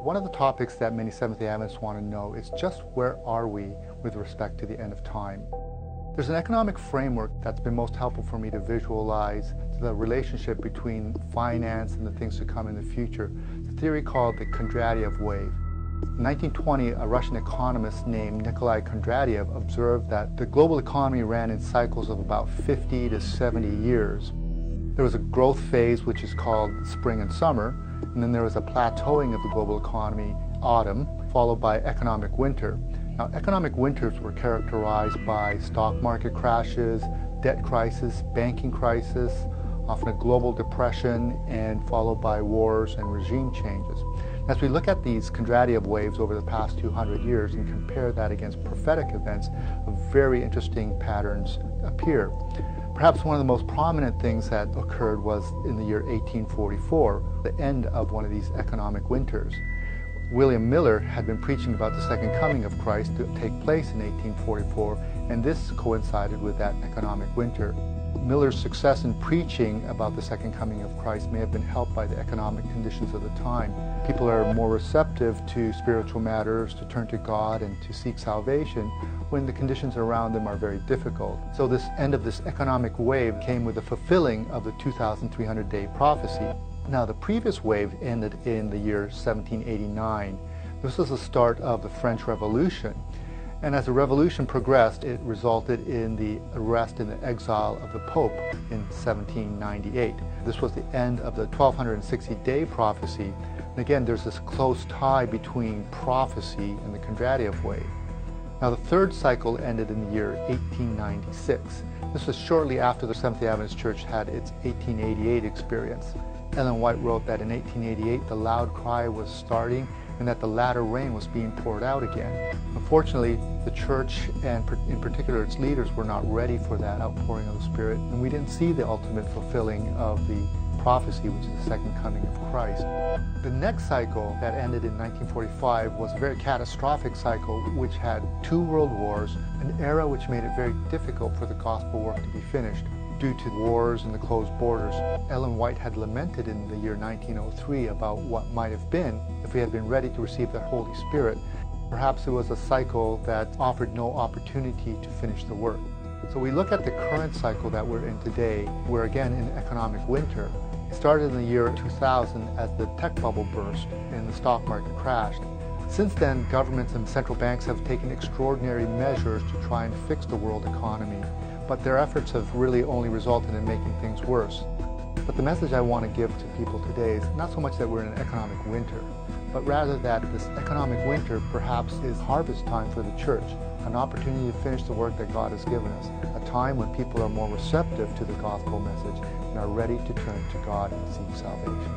One of the topics that many Seventh-day Adventists want to know is just where are we with respect to the end of time? There's an economic framework that's been most helpful for me to visualize the relationship between finance and the things to come in the future. It's a theory called the Kondratiev wave. In 1920, a Russian economist named Nikolai Kondratiev observed that the global economy ran in cycles of about 50 to 70 years. There was a growth phase, which is called spring and summer, and then there was a plateauing of the global economy, autumn, followed by economic winter. Now, economic winters were characterized by stock market crashes, debt crisis, banking crisis, often a global depression, and followed by wars and regime changes. As we look at these Kondratiev waves over the past 200 years and compare that against prophetic events, very interesting patterns appear. Perhaps one of the most prominent things that occurred was in the year 1844, the end of one of these economic winters. William Miller had been preaching about the second coming of Christ to take place in 1844, and this coincided with that economic winter. Miller's success in preaching about the second coming of Christ may have been helped by the economic conditions of the time. People are more receptive to spiritual matters, to turn to God and to seek salvation when the conditions around them are very difficult. So this end of this economic wave came with the fulfilling of the 2,300-day prophecy. Now, the previous wave ended in the year 1789. This was the start of the French Revolution. And as the revolution progressed, it resulted in the arrest and the exile of the Pope in 1798. This was the end of the 1260-day prophecy. And again, there's this close tie between prophecy and the Kondratiev wave. Now, the third cycle ended in the year 1896. This was shortly after the Seventh-day Adventist Church had its 1888 experience. Ellen White wrote that in 1888 the loud cry was starting and that the latter rain was being poured out again. Unfortunately, the church and in particular its leaders were not ready for that outpouring of the Spirit, and we didn't see the ultimate fulfilling of the prophecy, which is the second coming of Christ. The next cycle that ended in 1945 was a very catastrophic cycle which had 2 world wars, an era which made it very difficult for the gospel work to be finished due to wars and the closed borders. Ellen White had lamented in the year 1903 about what might have been if we had been ready to receive the Holy Spirit. Perhaps it was a cycle that offered no opportunity to finish the work. So we look at the current cycle that we're in today. We're again in economic winter. It started in the year 2000 as the tech bubble burst and the stock market crashed. Since then, governments and central banks have taken extraordinary measures to try and fix the world economy, but their efforts have really only resulted in making things worse. But the message I want to give to people today is not so much that we're in an economic winter, but rather that this economic winter perhaps is harvest time for the church, an opportunity to finish the work that God has given us, a time when people are more receptive to the gospel message and are ready to turn to God and seek salvation.